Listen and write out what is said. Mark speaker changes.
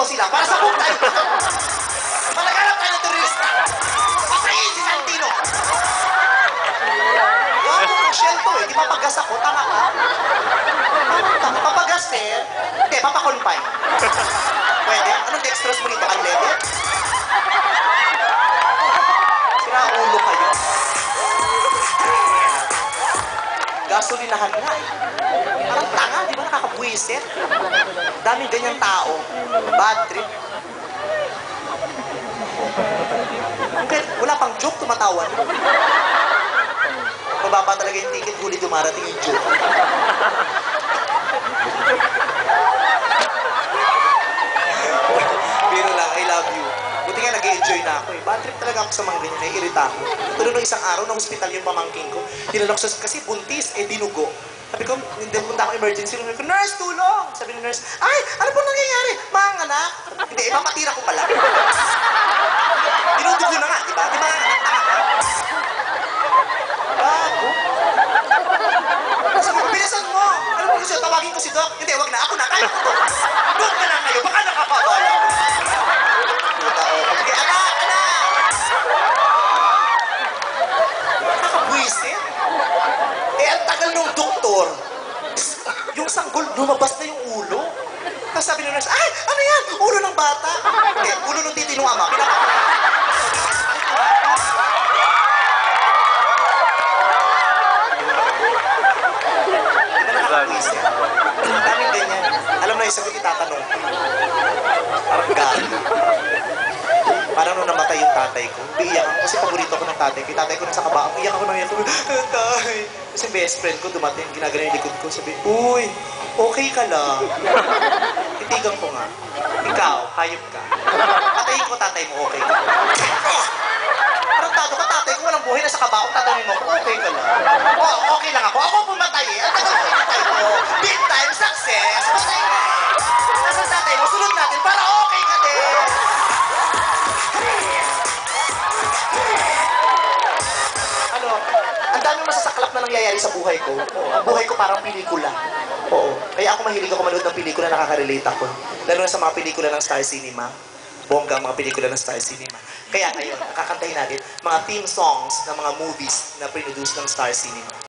Speaker 1: sila para sa book tayo. Malaganap tayo ng turista. Pasayin si Santino. Gago ng shell to eh. Di mapagas ako. Tama ka? Tama. Papagas eh. Hindi, papakonfine. Pwede? Anong dextrose mo nito? Unleaded? Sira ulo kayo. Gasolinahan nga eh. Parang tanga, di ba nakakabuisit? Daming ganyang tao. Bad trip. Okay, wala pang joke, tumatawa na. Mababa talaga yung ticket, huli dumarating yung joke. Pero lang, I love you. Buti nga nag-i-enjoy na ako eh. Bad trip talaga ako sa mga ganyan, naiirita ako. Tuloy nung isang araw, na hospital yung pamangking ko. Tinalok siya kasi buntis, eh dinugo. Sabi ko, hindi punta ako emergency room. Sabi ko, nurse, tulong! Sabi ng nurse, ay, ano po nangyayari? Mang anak? Hindi, mamatira ko pala. Dinudugo na nga, di ba? Di ba nga anak? Bago. Sabi ko, bilisan mo! Ano mo gusto? Tawagin ko si Doc? Hindi, wag na. Ako na. Kaya ko to. Doc na lang kayo. Baka nakapabala. Sige, anak! Nakabwisit? Eh, ang tagal nung doktor. Yung sanggol, lumabas na yung ulo. Tapos sabi ng nurse, ay, ano yan? Ulo ng bata. Eh, ulo ng titinong ama. Nakakabwisit. Ang daming ganyan. Alam na yung sagot itatanong. Parang galing. Parang nung namatay yung tatay ko, iiyak ako kasi paborito ko ng tatay ko. Yung tatay ko nasa kabaang, iiyak ako nang iiyak ko. Tay! Kasi best friend ko dumating, ginagano yung likod ko. Sabi, uy, okay ka lang. Titigan ko nga. Ikaw, hayop ka. Patayin ko tatay mo, okay ka. Parang tado ka, tatay ko walang buhay, nasa kabaong, tatanungin mo ako, okay ka lang. Oh, okay lang ako. Ako pumatay eh. Ang tagal ko pumatay ko. Big time success. Patay na eh. Nasa tatay mo, sunod natin para okay ka din. Ano, ang daming masasaklap na nangyayari sa buhay ko. Oo, ang buhay ko parang pelikula. Oo. Kaya ako mahilig ako manood ng pelikula, nakaka-relate ako. Lalo na sa mga pelikula ng Star Cinema. Bongga mga pelikula ng Star Cinema. Kaya ngayon, nakakantahin natin mga theme songs ng mga movies na produce ng Star Cinema.